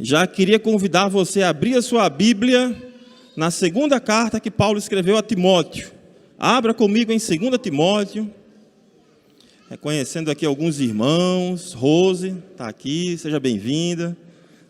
Já queria convidar você a abrir a sua Bíblia na segunda carta que Paulo escreveu a Timóteo. Abra comigo em 2 Timóteo. Reconhecendo aqui alguns irmãos. Rose está aqui, seja bem-vinda.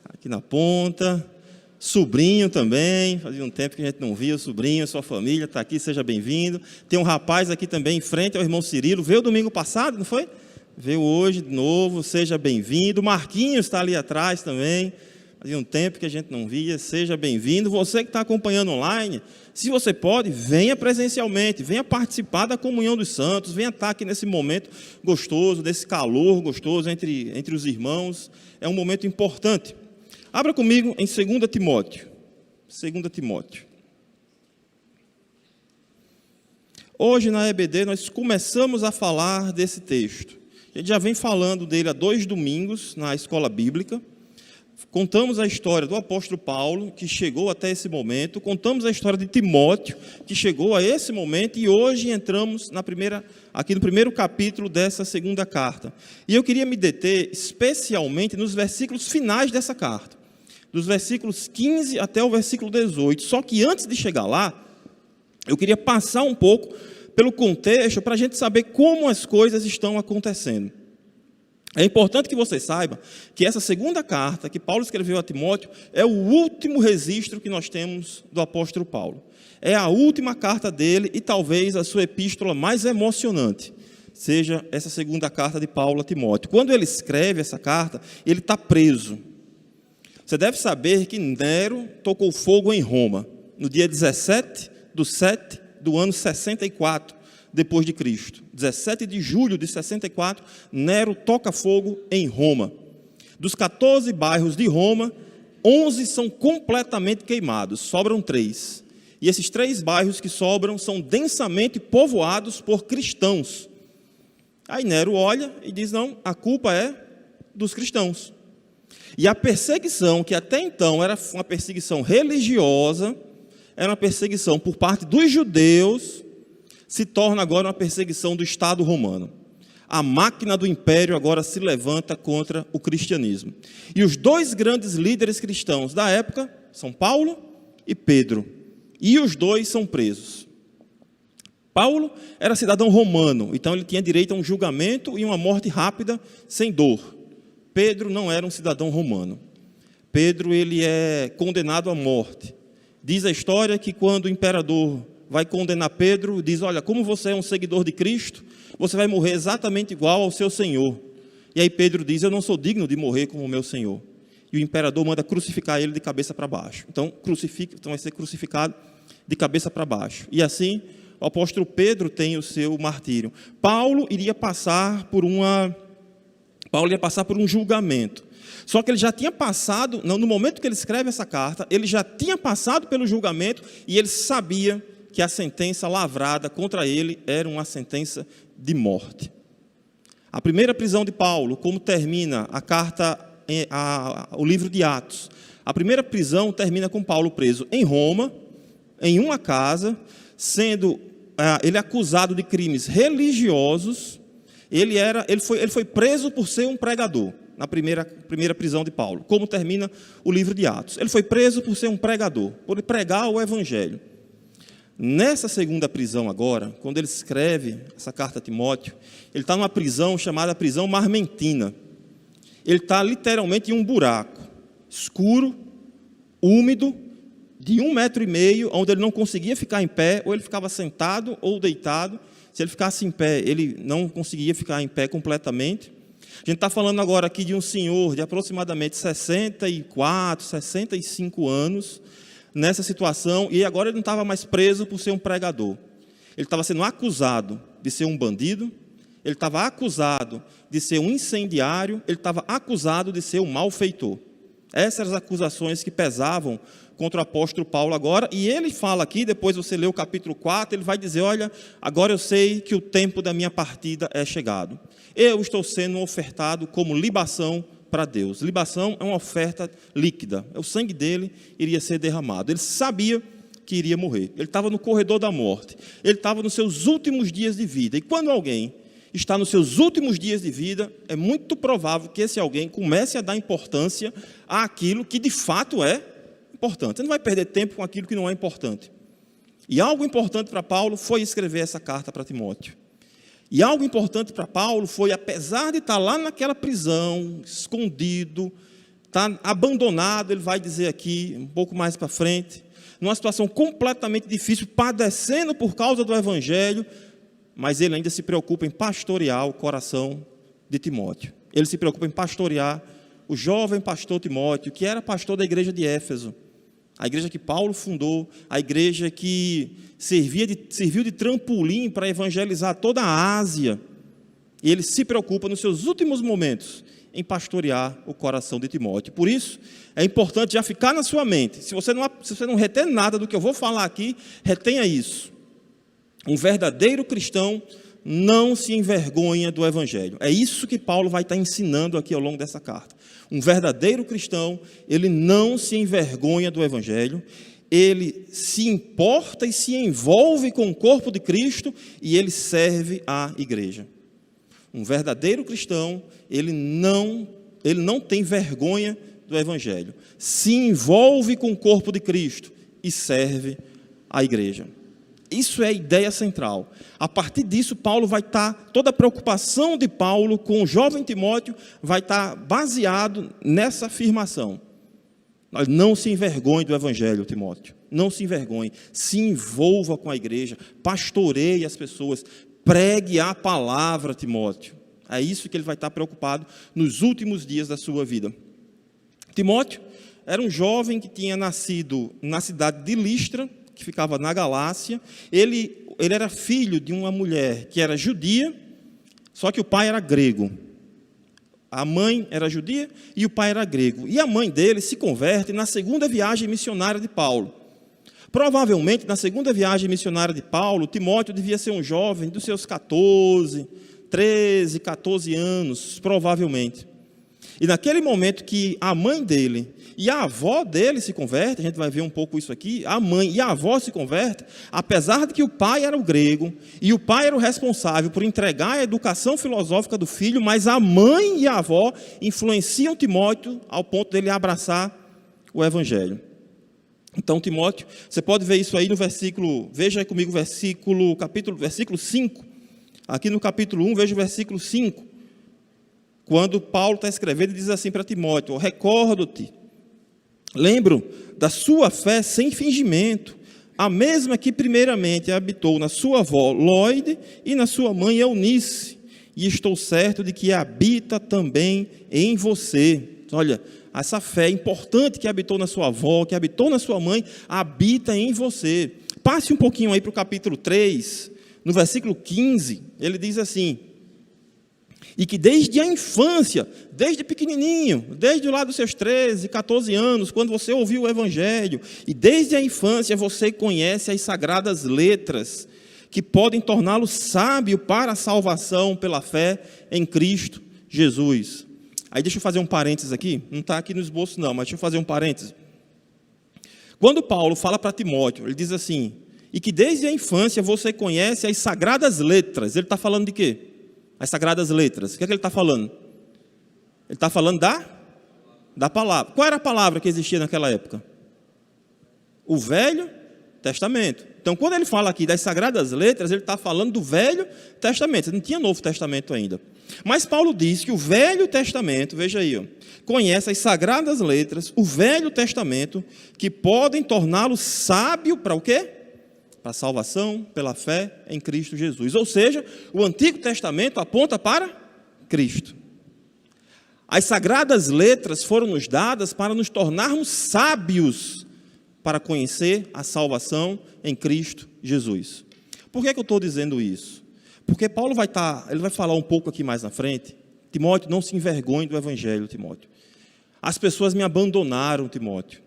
Aqui na ponta. Sobrinho também, fazia um tempo que a gente não via o sobrinho, sua família está aqui, seja bem-vindo. Tem um rapaz aqui também em frente, é o irmão Cirilo. Veio domingo passado, não foi? Veio hoje de novo, seja bem-vindo. Marquinhos está ali atrás também. Fazia um tempo que a gente não via, seja bem-vindo. Você que está acompanhando online, se você pode, venha presencialmente, venha participar da comunhão dos santos, venha estar aqui nesse momento gostoso, desse calor gostoso entre os irmãos. É um momento importante. Abra comigo em 2 Timóteo. 2 Timóteo. Hoje na EBD nós começamos a falar desse texto. A gente já vem falando dele há 2 domingos na escola bíblica. Contamos a história do apóstolo Paulo, que chegou até esse momento. Contamos a história de Timóteo, que chegou a esse momento. E hoje entramos aqui no primeiro capítulo dessa segunda carta. E eu queria me deter especialmente nos versículos finais dessa carta. Dos versículos 15 até o versículo 18. Só que antes de chegar lá, eu queria passar um pouco pelo contexto para a gente saber como as coisas estão acontecendo. É importante que você saiba que essa segunda carta que Paulo escreveu a Timóteo é o último registro que nós temos do apóstolo Paulo. É a última carta dele e talvez a sua epístola mais emocionante seja essa segunda carta de Paulo a Timóteo. Quando ele escreve essa carta, ele está preso. Você deve saber que Nero tocou fogo em Roma, no dia 17/7 do ano 64, depois de Cristo. 17 de julho de 64, Nero toca fogo em Roma. Dos 14 bairros de Roma, 11 são completamente queimados, sobram 3. E esses 3 bairros que sobram são densamente povoados por cristãos. Aí Nero olha e diz, não, a culpa é dos cristãos. E a perseguição, que até então era uma perseguição religiosa, era uma perseguição por parte dos judeus, se torna agora uma perseguição do Estado romano. A máquina do império agora se levanta contra o cristianismo. E os 2 grandes líderes cristãos da época são Paulo e Pedro. E os 2 são presos. Paulo era cidadão romano, então ele tinha direito a um julgamento e uma morte rápida, sem dor. Pedro não era um cidadão romano. Pedro ele é condenado à morte. Diz a história que quando o imperador vai condenar Pedro, diz, olha, como você é um seguidor de Cristo, você vai morrer exatamente igual ao seu Senhor. E aí Pedro diz, eu não sou digno de morrer como o meu Senhor. E o imperador manda crucificar ele de cabeça para baixo. Então vai ser crucificado de cabeça para baixo. E assim, o apóstolo Pedro tem o seu martírio. Paulo iria passar por um julgamento. Só que ele já tinha passado, no momento que ele escreve essa carta, ele já tinha passado pelo julgamento e ele sabia que a sentença lavrada contra ele era uma sentença de morte. A primeira prisão de Paulo, como termina a carta, o livro de Atos, a primeira prisão termina com Paulo preso em Roma, em uma casa, sendo ele acusado de crimes religiosos. Ele foi preso por ser um pregador, na primeira prisão de Paulo. Como termina o livro de Atos? Ele foi preso por ser um pregador, por pregar o evangelho. Nessa segunda prisão agora, quando ele escreve essa carta a Timóteo, ele está numa prisão chamada prisão Marmentina. Ele está literalmente em um buraco, escuro, úmido, de 1,5 metro, onde ele não conseguia ficar em pé, ou ele ficava sentado ou deitado. Se ele ficasse em pé, ele não conseguia ficar em pé completamente. A gente está falando agora aqui de um senhor de aproximadamente 64, 65 anos, nessa situação, e agora ele não estava mais preso por ser um pregador. Ele estava sendo acusado de ser um bandido, ele estava acusado de ser um incendiário, ele estava acusado de ser um malfeitor. Essas eram as acusações que pesavam contra o apóstolo Paulo agora, e ele fala aqui, depois você lê o capítulo 4, ele vai dizer, olha, agora eu sei que o tempo da minha partida é chegado. Eu estou sendo ofertado como libação para Deus. Libação é uma oferta líquida, o sangue dele iria ser derramado. Ele sabia que iria morrer, ele estava no corredor da morte, ele estava nos seus últimos dias de vida, e quando alguém está nos seus últimos dias de vida, é muito provável que esse alguém comece a dar importância àquilo que de fato é importante. Você não vai perder tempo com aquilo que não é importante. E algo importante para Paulo foi escrever essa carta para Timóteo. E algo importante para Paulo foi, apesar de estar lá naquela prisão, escondido, estar abandonado, ele vai dizer aqui, um pouco mais para frente, numa situação completamente difícil, padecendo por causa do Evangelho, mas ele ainda se preocupa em pastorear o coração de Timóteo. Ele se preocupa em pastorear o jovem pastor Timóteo, que era pastor da igreja de Éfeso, a igreja que Paulo fundou, a igreja que serviu de trampolim para evangelizar toda a Ásia. E ele se preocupa nos seus últimos momentos em pastorear o coração de Timóteo. Por isso, é importante já ficar na sua mente. Se você não reter nada do que eu vou falar aqui, retenha isso. Um verdadeiro cristão não se envergonha do Evangelho. É isso que Paulo vai estar ensinando aqui ao longo dessa carta. Um verdadeiro cristão, ele não se envergonha do Evangelho, ele se importa e se envolve com o corpo de Cristo e ele serve à igreja. Um verdadeiro cristão, ele não tem vergonha do Evangelho, se envolve com o corpo de Cristo e serve à igreja. Isso é a ideia central. A partir disso, Paulo vai estar, toda a preocupação de Paulo com o jovem Timóteo vai estar baseado nessa afirmação. Não se envergonhe do Evangelho, Timóteo. Não se envergonhe. Se envolva com a igreja, pastoreie as pessoas, pregue a palavra, Timóteo. É isso que ele vai estar preocupado nos últimos dias da sua vida. Timóteo era um jovem que tinha nascido na cidade de Listra, que ficava na Galácia. Ele era filho de uma mulher que era judia, só que o pai era grego. A mãe era judia e o pai era grego. E a mãe dele se converte na segunda viagem missionária de Paulo. Provavelmente, na segunda viagem missionária de Paulo, Timóteo devia ser um jovem dos seus 13, 14 anos, provavelmente. E naquele momento que a mãe dele e a avó dele se convertem, a gente vai ver um pouco isso aqui, a mãe e a avó se convertem, apesar de que o pai era o grego, e o pai era o responsável por entregar a educação filosófica do filho, mas a mãe e a avó influenciam Timóteo ao ponto dele abraçar o Evangelho. Então, Timóteo, você pode ver isso aí no versículo, veja aí comigo versículo 5, aqui no capítulo 1, veja o versículo 5, quando Paulo está escrevendo, ele diz assim para Timóteo: recordo-te, lembro da sua fé sem fingimento, a mesma que primeiramente habitou na sua avó Lóide e na sua mãe Eunice, e estou certo de que habita também em você. Olha, essa fé importante que habitou na sua avó, que habitou na sua mãe, habita em você. Passe um pouquinho aí para o capítulo 3, no versículo 15, ele diz assim: e que desde a infância, desde pequenininho, desde lá dos seus 13, 14 anos, quando você ouviu o Evangelho, e desde a infância você conhece as sagradas letras, que podem torná-lo sábio para a salvação pela fé em Cristo Jesus. Aí deixa eu fazer um parênteses aqui, não está aqui no esboço não, mas deixa eu fazer um parênteses. Quando Paulo fala para Timóteo, ele diz assim: e que desde a infância você conhece as sagradas letras. Ele está falando de quê? As sagradas letras. O que é que ele está falando? Ele está falando da palavra. Qual era a palavra que existia naquela época? O Velho Testamento. Então, quando ele fala aqui das sagradas letras, ele está falando do Velho Testamento. Não tinha Novo Testamento ainda. Mas Paulo diz que o Velho Testamento, veja aí, ó, conhece as sagradas letras, o Velho Testamento, que podem torná-lo sábio para o quê? Para a salvação pela fé em Cristo Jesus. Ou seja, o Antigo Testamento aponta para Cristo. As sagradas letras foram nos dadas para nos tornarmos sábios para conhecer a salvação em Cristo Jesus. Por que eu estou dizendo isso? Porque Paulo ele vai falar um pouco aqui mais na frente. Timóteo, não se envergonhe do Evangelho, Timóteo. As pessoas me abandonaram, Timóteo.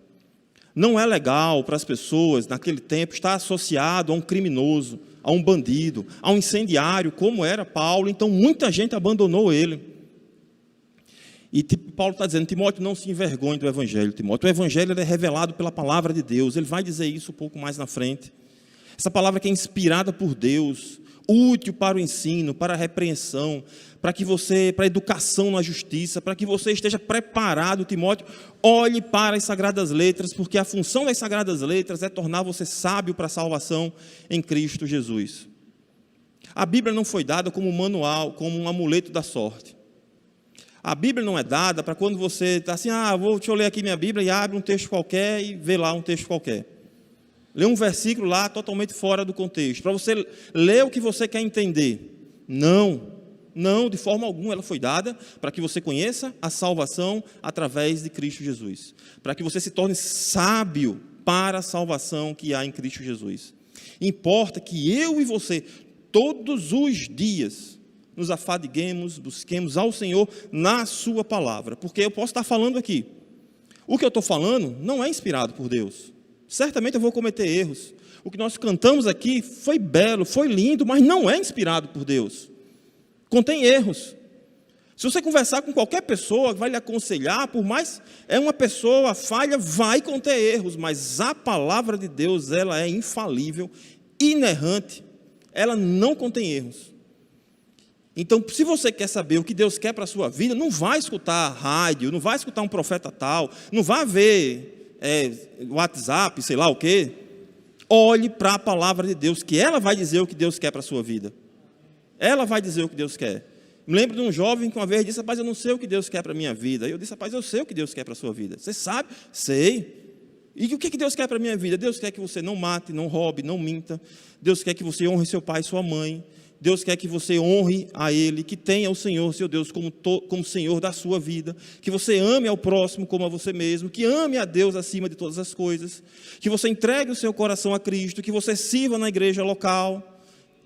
Não é legal para as pessoas, naquele tempo, estar associado a um criminoso, a um bandido, a um incendiário, como era Paulo. Então, muita gente abandonou ele. E Paulo está dizendo: Timóteo, não se envergonhe do Evangelho, Timóteo. O Evangelho é revelado pela palavra de Deus. Ele vai dizer isso um pouco mais na frente. Essa palavra que é inspirada por Deus, útil para o ensino, para a repreensão, para a educação na justiça, para que você esteja preparado, Timóteo. Olhe para as Sagradas Letras, porque a função das Sagradas Letras é tornar você sábio para a salvação em Cristo Jesus. A Bíblia não foi dada como um manual, como um amuleto da sorte. A Bíblia não é dada para quando você está assim, deixa eu ler aqui minha Bíblia, e abre um texto qualquer e vê lá um texto qualquer. Lê um versículo lá totalmente fora do contexto, para você ler o que você quer entender. Não, de forma alguma ela foi dada para que você conheça a salvação através de Cristo Jesus. Para que você se torne sábio para a salvação que há em Cristo Jesus. Importa que eu e você, todos os dias, nos afadiguemos, busquemos ao Senhor na sua palavra. Porque eu posso estar falando aqui. O que eu estou falando não é inspirado por Deus. Certamente eu vou cometer erros. O que nós cantamos aqui foi belo, foi lindo, mas não é inspirado por Deus. Contém erros. Se você conversar com qualquer pessoa que vai lhe aconselhar, por mais uma pessoa falha, vai conter erros, mas a palavra de Deus, ela é infalível, inerrante, ela não contém erros. Então, se você quer saber o que Deus quer para a sua vida, não vai escutar rádio, não vai escutar um profeta tal, não vai ver WhatsApp, sei lá o quê. Olhe para a palavra de Deus, que ela vai dizer o que Deus quer para a sua vida. Ela vai dizer o que Deus quer. Me lembro de um jovem que uma vez disse, rapaz, eu não sei o que Deus quer para a minha vida. Eu disse, rapaz, eu sei o que Deus quer para a sua vida. Você sabe? Sei. E o que Deus quer para a minha vida? Deus quer que você não mate, não roube, não minta. Deus quer que você honre seu pai e sua mãe. Deus quer que você honre a Ele, que tenha o Senhor, seu Deus, como Senhor da sua vida, que você ame ao próximo como a você mesmo, que ame a Deus acima de todas as coisas, que você entregue o seu coração a Cristo, que você sirva na igreja local.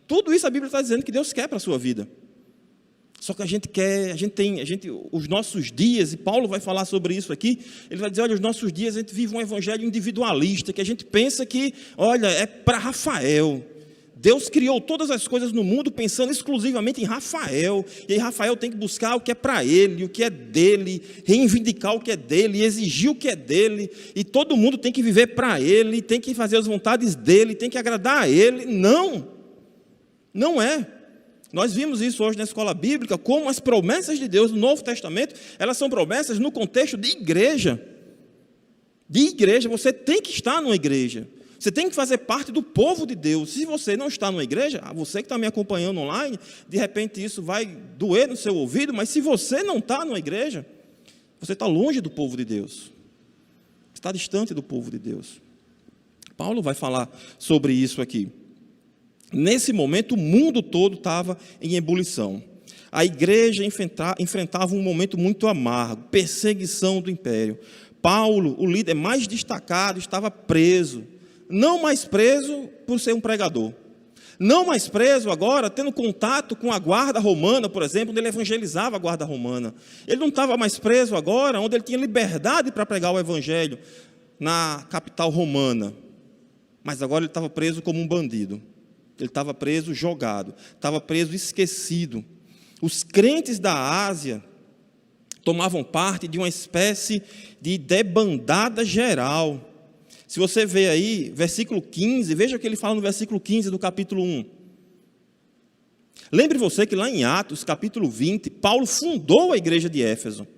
Tudo isso a Bíblia está dizendo que Deus quer para a sua vida. Só que a gente os nossos dias, e Paulo vai falar sobre isso aqui, ele vai dizer, olha, os nossos dias a gente vive um evangelho individualista, que a gente pensa que, olha, é para Rafael. Deus criou todas as coisas no mundo pensando exclusivamente em Rafael, e aí Rafael tem que buscar o que é para ele, o que é dele, reivindicar o que é dele, exigir o que é dele, e todo mundo tem que viver para ele, tem que fazer as vontades dele, tem que agradar a ele. Não é. Nós vimos isso hoje na escola bíblica, como as promessas de Deus no Novo Testamento, elas são promessas no contexto de igreja. De igreja, você tem que estar numa igreja. Você tem que fazer parte do povo de Deus. Se você não está numa igreja, você que está me acompanhando online, de repente isso vai doer no seu ouvido, mas se você não está numa igreja, você está longe do povo de Deus. Você está distante do povo de Deus. Paulo vai falar sobre isso aqui. Nesse momento, o mundo todo estava em ebulição. A igreja enfrentava um momento muito amargo, perseguição do império. Paulo, o líder mais destacado, estava preso. Não mais preso por ser um pregador. Não mais preso agora, tendo contato com a guarda romana, por exemplo, onde ele evangelizava a guarda romana. Ele não estava mais preso agora, onde ele tinha liberdade para pregar o evangelho na capital romana. Mas agora ele estava preso como um bandido. Ele estava preso jogado, estava preso esquecido. Os crentes da Ásia tomavam parte de uma espécie de debandada geral. Se você vê aí, versículo 15, veja o que ele fala no versículo 15 do capítulo 1. Lembre você que lá em Atos, capítulo 20, Paulo fundou a igreja de Éfeso,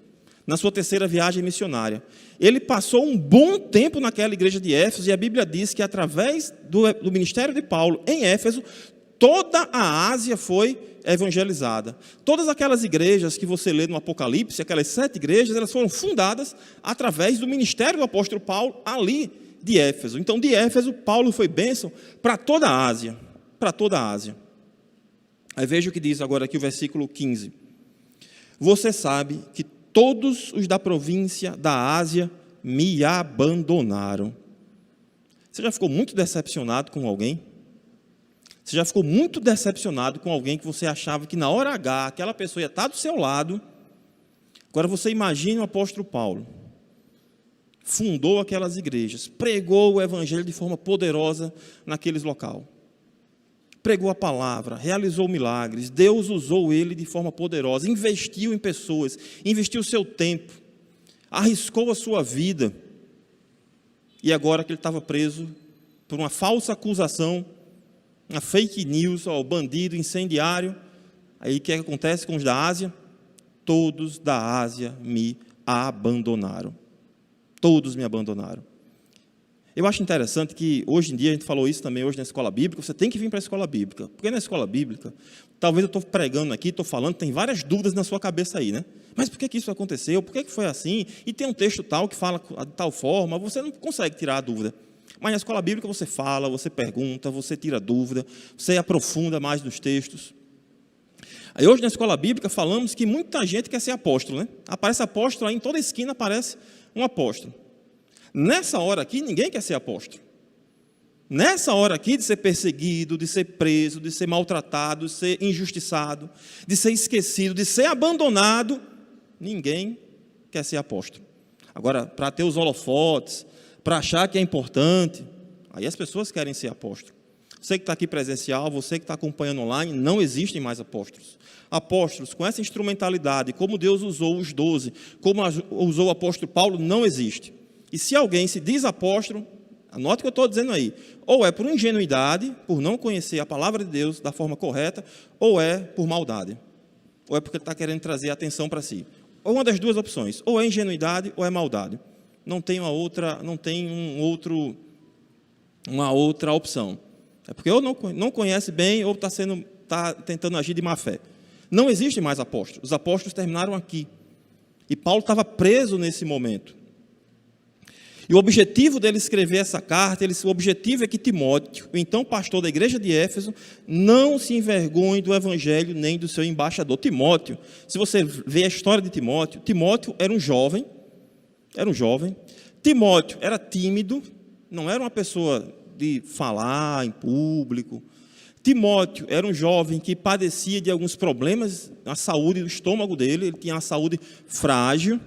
na sua terceira viagem missionária. Ele passou um bom tempo naquela igreja de Éfeso, e a Bíblia diz que através do ministério de Paulo em Éfeso, toda a Ásia foi evangelizada. Todas aquelas igrejas que você lê no Apocalipse, aquelas 7 igrejas, elas foram fundadas através do ministério do apóstolo Paulo ali de Éfeso. Então, de Éfeso, Paulo foi bênção para toda a Ásia. Para toda a Ásia. Aí veja o que diz agora aqui o versículo 15. Você sabe que todos os da província da Ásia me abandonaram. Você já ficou muito decepcionado com alguém? Você já ficou muito decepcionado com alguém que você achava que na hora H, aquela pessoa ia estar do seu lado? Agora você imagina o apóstolo Paulo. Fundou aquelas igrejas, pregou o evangelho de forma poderosa naqueles locais. Pregou a palavra, realizou milagres, Deus usou ele de forma poderosa, investiu em pessoas, investiu o seu tempo, arriscou a sua vida. E agora que ele estava preso por uma falsa acusação, a fake news, o bandido, incendiário. Aí o que acontece com os da Ásia? Todos da Ásia me abandonaram. Todos me abandonaram. Eu acho interessante que, hoje em dia, a gente falou isso também hoje na escola bíblica, você tem que vir para a escola bíblica. Porque na escola bíblica, talvez eu estou pregando aqui, estou falando, tem várias dúvidas na sua cabeça aí, né? Mas por que isso aconteceu? Por que foi assim? E tem um texto tal que fala de tal forma, você não consegue tirar a dúvida. Mas na escola bíblica você fala, você pergunta, você tira dúvida, você aprofunda mais nos textos. Aí hoje na escola bíblica falamos que muita gente quer ser apóstolo, né? Aparece apóstolo, aí em toda esquina aparece um apóstolo. Nessa hora aqui, ninguém quer ser apóstolo. Nessa hora aqui de ser perseguido, de ser preso, de ser maltratado, de ser injustiçado, de ser esquecido, de ser abandonado, ninguém quer ser apóstolo. Agora, para ter os holofotes, para achar que é importante, aí as pessoas querem ser apóstolo. Você que está aqui presencial, você que está acompanhando online, não existem mais apóstolos. Apóstolos com essa instrumentalidade, como Deus usou os 12, como usou o apóstolo Paulo, não existe. E se alguém se diz apóstolo, anote o que eu estou dizendo aí, ou é por ingenuidade, por não conhecer a palavra de Deus da forma correta, ou é por maldade, ou é porque ele está querendo trazer atenção para si. Ou uma das duas opções, ou é ingenuidade ou é maldade. Não tem uma outra opção. É porque ou não conhece bem ou está tentando agir de má fé. Não existe mais apóstolos. Os apóstolos terminaram aqui. E Paulo estava preso nesse momento. E o objetivo dele escrever essa carta, o objetivo é que Timóteo, o então pastor da igreja de Éfeso, não se envergonhe do evangelho nem do seu embaixador. Timóteo, se você vê a história de Timóteo, Timóteo era um jovem. Timóteo era tímido, não era uma pessoa de falar em público. Timóteo era um jovem que padecia de alguns problemas na saúde do estômago dele, ele tinha uma saúde frágil.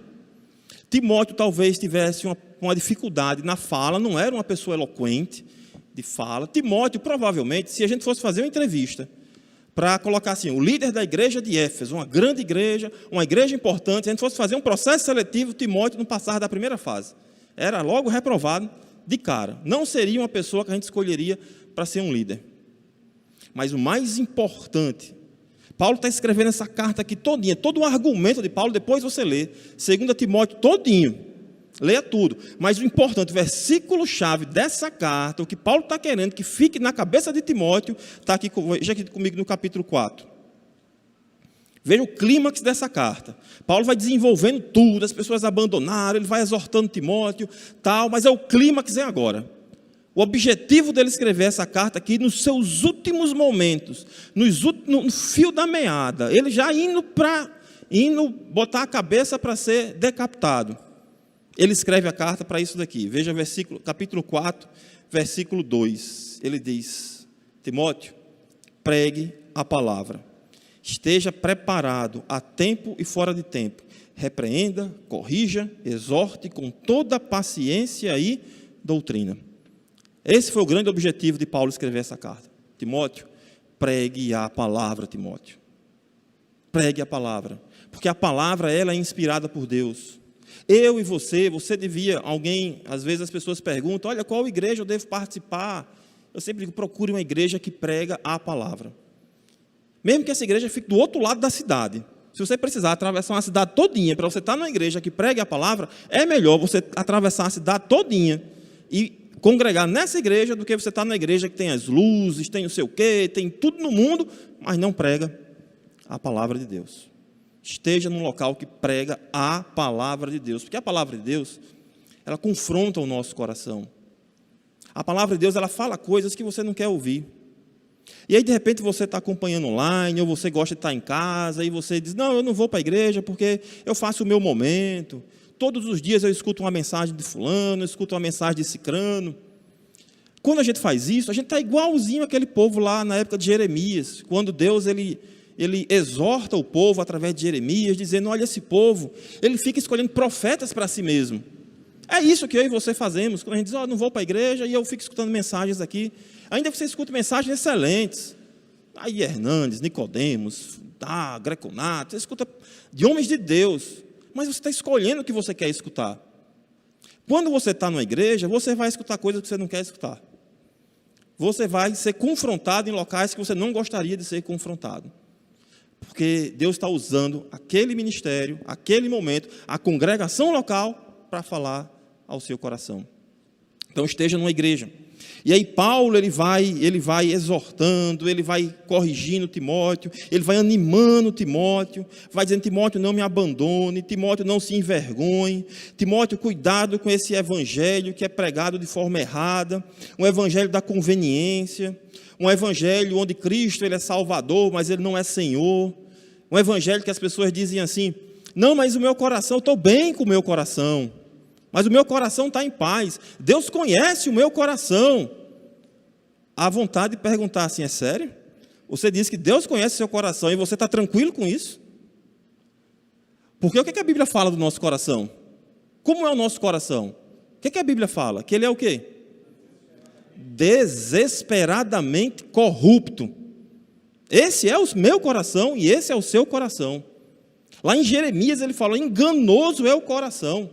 Timóteo talvez tivesse uma dificuldade na fala, não era uma pessoa eloquente de fala. Timóteo, provavelmente, se a gente fosse fazer uma entrevista para colocar assim, o líder da igreja de Éfeso, uma grande igreja, uma igreja importante, se a gente fosse fazer um processo seletivo, Timóteo não passava da primeira fase. Era logo reprovado de cara. Não seria uma pessoa que a gente escolheria para ser um líder. Mas o mais importante, Paulo está escrevendo essa carta aqui todinha, todo o argumento de Paulo, depois você lê, 2 Timóteo todinho, leia tudo. Mas o importante, o versículo-chave dessa carta, o que Paulo está querendo que fique na cabeça de Timóteo, está aqui, veja aqui comigo no capítulo 4. Veja o clímax dessa carta. Paulo vai desenvolvendo tudo, as pessoas abandonaram, ele vai exortando Timóteo, tal, mas o clímax é agora. O objetivo dele escrever essa carta aqui, nos seus últimos momentos, no fio da meada, ele já indo botar a cabeça para ser decapitado. Ele escreve a carta para isso daqui. Veja capítulo 4, versículo 2. Ele diz: Timóteo, pregue a palavra. Esteja preparado a tempo e fora de tempo. Repreenda, corrija, exorte com toda paciência e doutrina. Esse foi o grande objetivo de Paulo escrever essa carta. Timóteo, pregue a palavra, Timóteo. Pregue a palavra. Porque a palavra, ela é inspirada por Deus. Eu e você devia, às vezes as pessoas perguntam, olha, qual igreja eu devo participar? Eu sempre digo, procure uma igreja que prega a palavra. Mesmo que essa igreja fique do outro lado da cidade. Se você precisar atravessar uma cidade todinha, para você estar numa igreja que pregue a palavra, é melhor você atravessar a cidade todinha e congregar nessa igreja do que você estar na igreja que tem as luzes, tem não sei o quê, tem tudo no mundo, mas não prega a palavra de Deus. Esteja num local que prega a palavra de Deus, porque a palavra de Deus, ela confronta o nosso coração. A palavra de Deus, ela fala coisas que você não quer ouvir. E aí, de repente, você está acompanhando online, ou você gosta de estar em casa, e você diz, não, eu não vou para a igreja porque eu faço o meu momento. Todos os dias eu escuto uma mensagem de fulano, eu escuto uma mensagem de cicrano. Quando a gente faz isso, a gente está igualzinho aquele povo lá na época de Jeremias, quando Deus ele exorta o povo através de Jeremias, dizendo, olha, esse povo, ele fica escolhendo profetas para si mesmo. É isso que eu e você fazemos, quando a gente diz, não vou para a igreja, e eu fico escutando mensagens aqui, ainda você escuta mensagens excelentes, aí Hernandes, Nicodemos, Greconato, você escuta de homens de Deus, mas você está escolhendo o que você quer escutar. Quando você está numa igreja, você vai escutar coisas que você não quer escutar. você vai ser confrontado em locais que você não gostaria de ser confrontado. Porque Deus está usando aquele ministério, aquele momento, a congregação local, para falar ao seu coração. Então esteja numa igreja. E aí Paulo, ele vai exortando, ele vai corrigindo Timóteo, ele vai animando Timóteo, vai dizendo: Timóteo, não me abandone, Timóteo, não se envergonhe, Timóteo, cuidado com esse evangelho que é pregado de forma errada, um evangelho da conveniência, um evangelho onde Cristo, ele é Salvador, mas ele não é Senhor, um evangelho que as pessoas dizem assim: não, mas o meu coração, eu estou bem com o meu coração, mas o meu coração está em paz, Deus conhece o meu coração. A vontade de perguntar assim: é sério? Você diz que Deus conhece o seu coração e você está tranquilo com isso? Porque o que a Bíblia fala do nosso coração? Como é o nosso coração? O que a Bíblia fala? Que ele é o quê? Desesperadamente corrupto. Esse é o meu coração e esse é o seu coração. Lá em Jeremias ele fala: enganoso é o coração,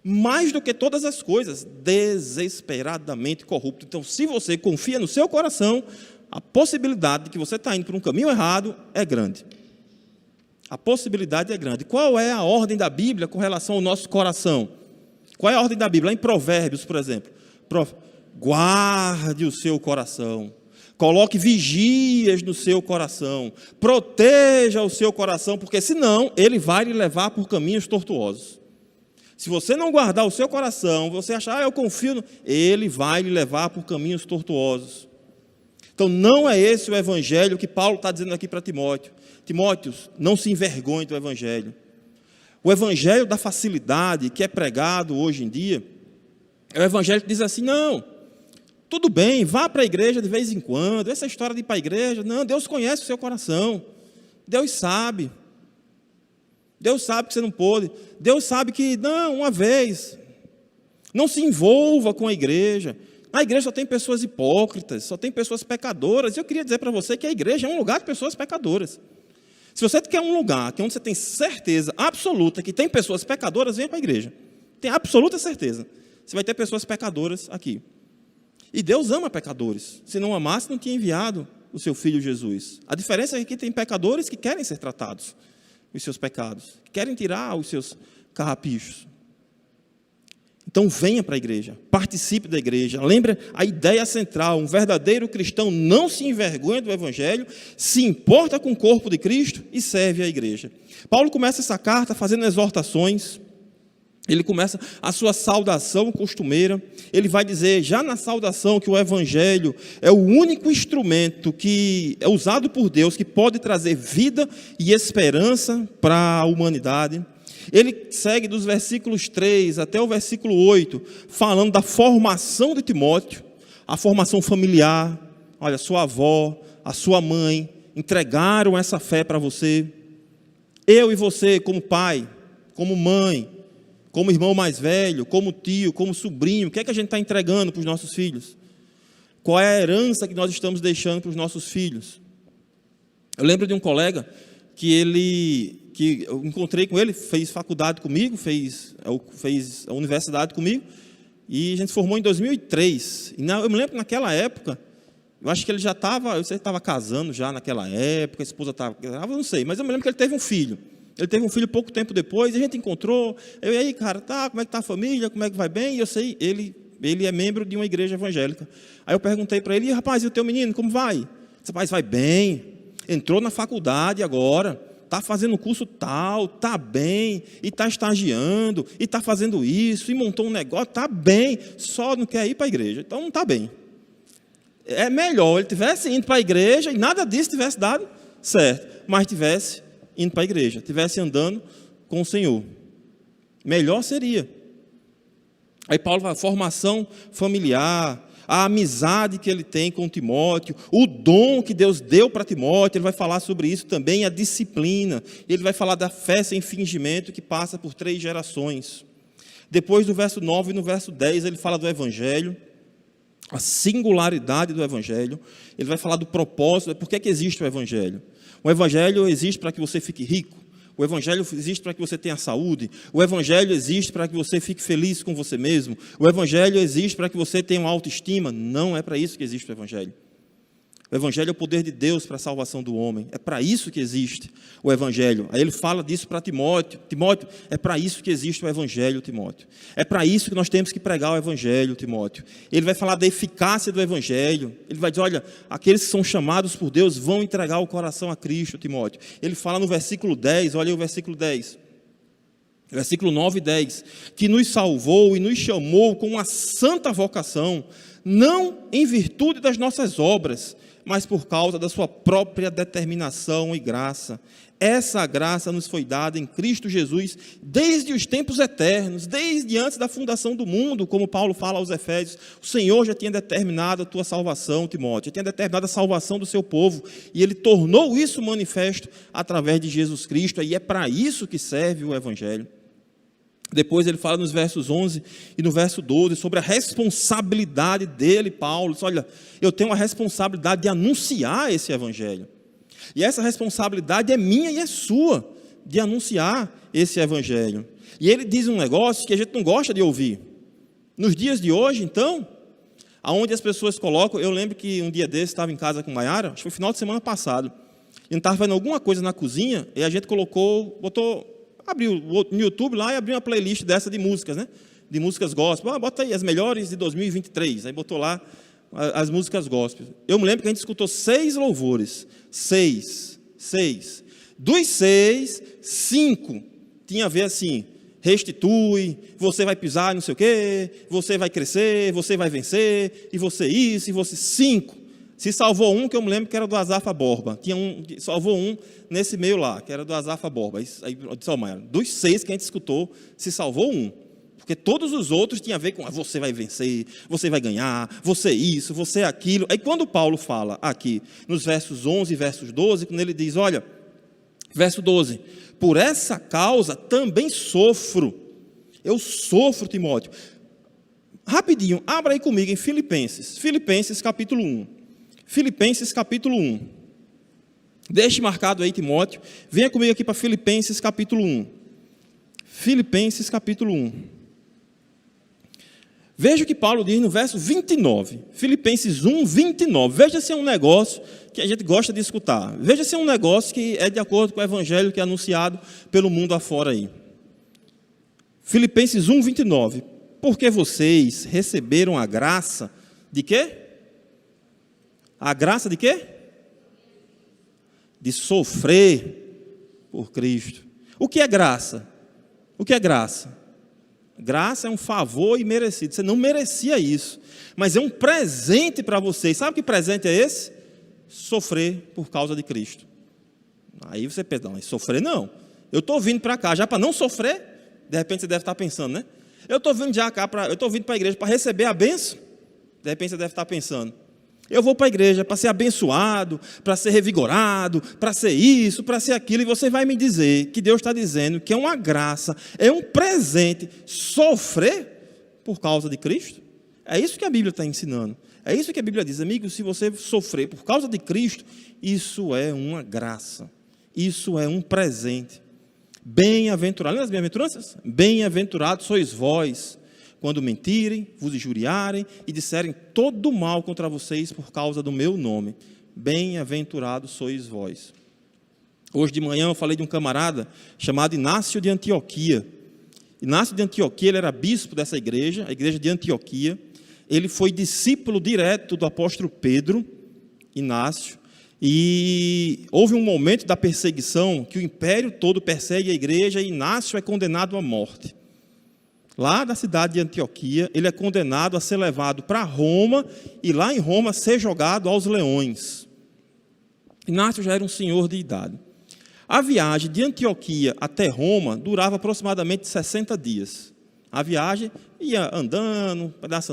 mais do que todas as coisas, desesperadamente corrupto. Então, se você confia no seu coração, a possibilidade de que você está indo por um caminho errado é grande. A possibilidade é grande. Qual é a ordem da Bíblia com relação ao nosso coração? Qual é a ordem da Bíblia? Lá em Provérbios, por exemplo. Guarde o seu coração. Coloque vigias no seu coração. Proteja o seu coração, porque senão ele vai lhe levar por caminhos tortuosos. Se você não guardar o seu coração, você achar: eu confio, ele vai lhe levar por caminhos tortuosos. Então, não é esse o evangelho que Paulo está dizendo aqui para Timóteo. Timóteo, não se envergonhe do evangelho. O evangelho da facilidade que é pregado hoje em dia, é o evangelho que diz assim: não, tudo bem, vá para a igreja de vez em quando, essa história de ir para a igreja, não, Deus conhece o seu coração, Deus sabe que você não pôde, Deus sabe que, não, uma vez, não se envolva com a igreja. Na igreja só tem pessoas hipócritas, só tem pessoas pecadoras. E eu queria dizer para você que a igreja é um lugar de pessoas pecadoras. Se você quer um lugar onde você tem certeza absoluta que tem pessoas pecadoras, venha para a igreja. Tem absoluta certeza. Você vai ter pessoas pecadoras aqui. E Deus ama pecadores. Se não amasse, não tinha enviado o seu Filho Jesus. A diferença é que tem pecadores que querem ser tratados os seus pecados, que querem tirar os seus carrapichos. Então venha para a igreja, participe da igreja. Lembre a ideia central: um verdadeiro cristão não se envergonha do evangelho, se importa com o corpo de Cristo e serve à igreja. Paulo começa essa carta fazendo exortações. Ele começa a sua saudação costumeira. Ele vai dizer já na saudação que o evangelho é o único instrumento que é usado por Deus que pode trazer vida e esperança para a humanidade. Ele segue dos versículos 3 até o versículo 8, falando da formação de Timóteo, a formação familiar. Olha, sua avó, a sua mãe entregaram essa fé para você. Eu e você, como pai, como mãe, como irmão mais velho, como tio, como sobrinho, o que é que a gente está entregando para os nossos filhos? Qual é a herança que nós estamos deixando para os nossos filhos? Eu lembro de um colega que eu encontrei com ele, fez faculdade comigo, fez a universidade comigo, e a gente se formou em 2003. E eu me lembro que naquela época, eu acho que ele já estava casando já naquela época, a esposa estava, não sei, mas eu me lembro que ele teve um filho. Ele teve um filho pouco tempo depois, e a gente encontrou, e aí, cara, como é que está a família, como é que vai bem? E eu sei, ele é membro de uma igreja evangélica. Aí eu perguntei para ele: rapaz, e o teu menino, como vai? Ele disse: rapaz, vai bem, entrou na faculdade agora, está fazendo um curso tal, está bem, e está estagiando, e está fazendo isso, e montou um negócio, está bem, só não quer ir para a igreja, então não está bem. É melhor ele tivesse indo para a igreja, e nada disso tivesse dado certo, mas tivesse indo para a igreja, estivesse andando com o Senhor. Melhor seria. Aí Paulo fala: formação familiar, a amizade que ele tem com Timóteo, o dom que Deus deu para Timóteo, ele vai falar sobre isso também, a disciplina. Ele vai falar da fé sem fingimento que passa por 3 gerações. Depois do verso 9 e no verso 10, ele fala do evangelho, a singularidade do evangelho. Ele vai falar do propósito, por que existe o evangelho. O evangelho existe para que você fique rico. O Evangelho existe para que você tenha saúde. O Evangelho existe para que você fique feliz com você mesmo. O Evangelho existe para que você tenha uma autoestima. Não é para isso que existe o Evangelho. O Evangelho é o poder de Deus para a salvação do homem. É para isso que existe o Evangelho. Aí ele fala disso para Timóteo. Timóteo, é para isso que existe o Evangelho, Timóteo. É para isso que nós temos que pregar o Evangelho, Timóteo. Ele vai falar da eficácia do Evangelho. Ele vai dizer, olha, aqueles que são chamados por Deus vão entregar o coração a Cristo, Timóteo. Ele fala no versículo 10, olha aí o versículo 10. Versículo 9 e 10. Que nos salvou e nos chamou com uma santa vocação, não em virtude das nossas obras, mas por causa da sua própria determinação e graça. Essa graça nos foi dada em Cristo Jesus desde os tempos eternos, desde antes da fundação do mundo, como Paulo fala aos Efésios. O Senhor já tinha determinado a tua salvação, Timóteo, já tinha determinado a salvação do seu povo, e Ele tornou isso manifesto através de Jesus Cristo, e é para isso que serve o Evangelho. Depois ele fala nos versos 11 e no verso 12 sobre a responsabilidade dele, Paulo. Diz, olha, eu tenho a responsabilidade de anunciar esse Evangelho. E essa responsabilidade é minha e é sua, de anunciar esse Evangelho. E ele diz um negócio que a gente não gosta de ouvir. Nos dias de hoje, então, aonde as pessoas colocam, eu lembro que um dia desse estava em casa com Maiara, acho que foi final de semana passado, e estava fazendo alguma coisa na cozinha, e a gente abriu no YouTube lá e abriu uma playlist dessa de músicas, né? De músicas gospel. Bota aí as melhores de 2023. Aí botou lá as músicas gospel. Eu me lembro que a gente escutou 6 louvores. 6. Dos 6, 5 tinha a ver assim: restitui, você vai pisar não sei o quê, você vai crescer, você vai vencer, e você isso, e você... 5. Se salvou um, que eu me lembro que era do Azafa Borba. Salvou um nesse meio lá, que era do Azafa Borba. Aí, dos 6 que a gente escutou, se salvou um. Porque todos os outros tinham a ver com você vai vencer, você vai ganhar, você isso, você aquilo. Aí quando Paulo fala aqui, nos versos 11 e versos 12, quando ele diz, olha, verso 12, por essa causa também sofro. Eu sofro, Timóteo. Rapidinho, abra aí comigo em Filipenses capítulo 1. Filipenses capítulo 1. Deixe marcado aí, Timóteo. Venha comigo aqui para Filipenses capítulo 1. Filipenses capítulo 1. Veja o que Paulo diz no verso 29. Filipenses 1, 29. Veja se é um negócio que a gente gosta de escutar. Veja se é um negócio que é de acordo com o evangelho que é anunciado pelo mundo afora aí. Filipenses 1, 29. Porque vocês receberam a graça de quê? A graça de quê? De sofrer por Cristo. O que é graça? O que é graça? Graça é um favor imerecido. Você não merecia isso, mas é um presente para vocês. Sabe que presente é esse? Sofrer por causa de Cristo. Aí você pensa, não, sofrer não. Eu estou vindo para cá já para não sofrer. De repente você deve estar pensando, né? Eu estou vindo para a igreja para receber a bênção. De repente você deve estar pensando. Eu vou para a igreja para ser abençoado, para ser revigorado, para ser isso, para ser aquilo, e você vai me dizer que Deus está dizendo que é uma graça, é um presente, sofrer por causa de Cristo? É isso que a Bíblia está ensinando. É isso que a Bíblia diz, amigo, se você sofrer por causa de Cristo, isso é uma graça, isso é um presente. Bem-aventurado, lembra das bem-aventuranças? Bem-aventurados sois vós, quando mentirem, vos injuriarem e disserem todo mal contra vocês por causa do meu nome. Bem-aventurados sois vós. Hoje de manhã eu falei de um camarada chamado Inácio de Antioquia. Inácio de Antioquia, ele era bispo dessa igreja, a igreja de Antioquia. Ele foi discípulo direto do apóstolo Pedro, Inácio. E houve um momento da perseguição que o império todo persegue a igreja e Inácio é condenado à morte. Lá da cidade de Antioquia, ele é condenado a ser levado para Roma e lá em Roma ser jogado aos leões. Inácio já era um senhor de idade. A viagem de Antioquia até Roma durava aproximadamente 60 dias. A viagem ia andando, pedaço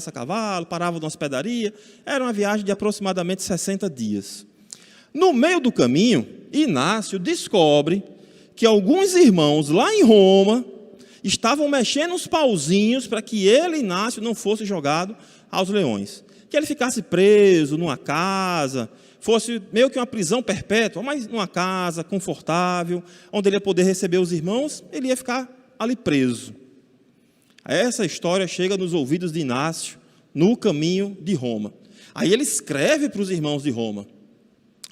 a cavalo, parava numa hospedaria. Era uma viagem de aproximadamente 60 dias. No meio do caminho, Inácio descobre que alguns irmãos lá em Roma estavam mexendo os pauzinhos para que ele, Inácio, não fosse jogado aos leões. Que ele ficasse preso numa casa, fosse meio que uma prisão perpétua, mas numa casa confortável, onde ele ia poder receber os irmãos, ele ia ficar ali preso. Essa história chega nos ouvidos de Inácio, no caminho de Roma. Aí ele escreve para os irmãos de Roma.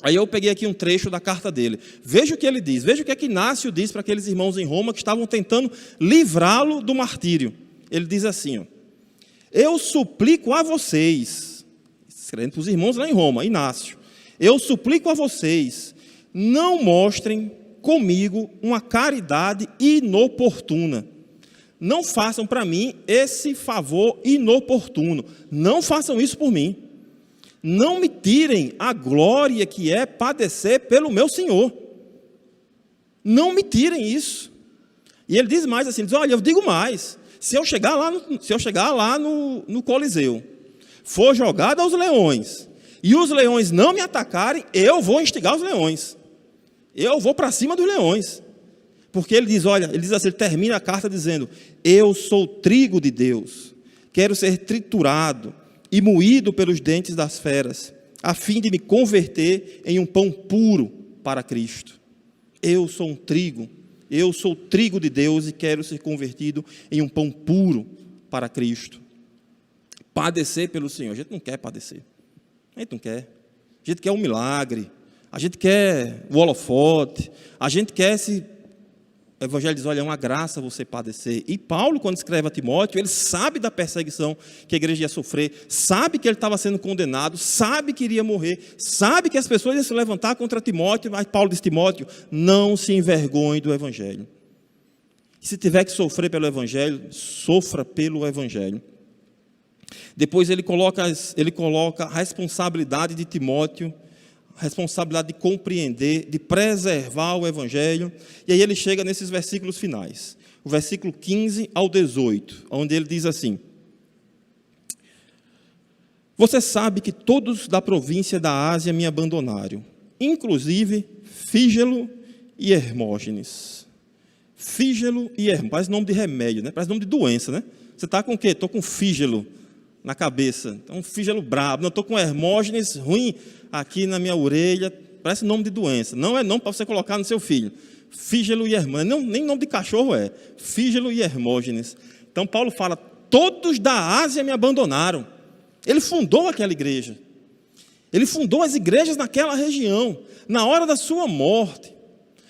Aí eu peguei aqui um trecho da carta dele. Veja o que ele diz, veja o que é que Inácio diz para aqueles irmãos em Roma que estavam tentando livrá-lo do martírio. Ele diz assim, ó, eu suplico a vocês, escrevendo para os irmãos lá em Roma, Inácio, eu suplico a vocês, não mostrem comigo uma caridade inoportuna. Não façam para mim esse favor inoportuno. Não façam isso por mim. Não me tirem a glória que é padecer pelo meu Senhor. Não me tirem isso. E ele diz mais assim, diz, olha, eu digo mais, se eu chegar lá no Coliseu, for jogado aos leões, e os leões não me atacarem, eu vou instigar os leões. Eu vou para cima dos leões. Porque ele diz, olha, ele diz assim, ele termina a carta dizendo, eu sou trigo de Deus, quero ser triturado e moído pelos dentes das feras, a fim de me converter em um pão puro para Cristo. Eu sou trigo de Deus e quero ser convertido em um pão puro para Cristo. Padecer pelo Senhor, a gente não quer padecer, a gente não quer, a gente quer um milagre, a gente quer o holofote, a gente quer se... O Evangelho diz, olha, é uma graça você padecer. E Paulo, quando escreve a Timóteo, ele sabe da perseguição que a igreja ia sofrer, sabe que ele estava sendo condenado, sabe que iria morrer, sabe que as pessoas iam se levantar contra Timóteo, mas Paulo diz, Timóteo, não se envergonhe do Evangelho. E se tiver que sofrer pelo Evangelho, sofra pelo Evangelho. Depois ele coloca a responsabilidade de Timóteo, a responsabilidade de compreender, de preservar o Evangelho. E aí ele chega nesses versículos finais. O versículo 15 ao 18, onde ele diz assim, você sabe que todos da província da Ásia me abandonaram, inclusive Fígelo e Hermógenes. Fígelo e Hermógenes, parece nome de remédio, né? Parece nome de doença, né? Você está com o quê? Estou com Fígelo na cabeça, então um Fígelo brabo. Não, estou com Hermógenes ruim aqui na minha orelha, parece nome de doença. Não é nome para você colocar no seu filho. Fígelo e Hermógenes, nem nome de cachorro é. Fígelo e Hermógenes. Então Paulo fala, todos da Ásia me abandonaram. Ele fundou aquela igreja. Ele fundou as igrejas naquela região. Na hora da sua morte,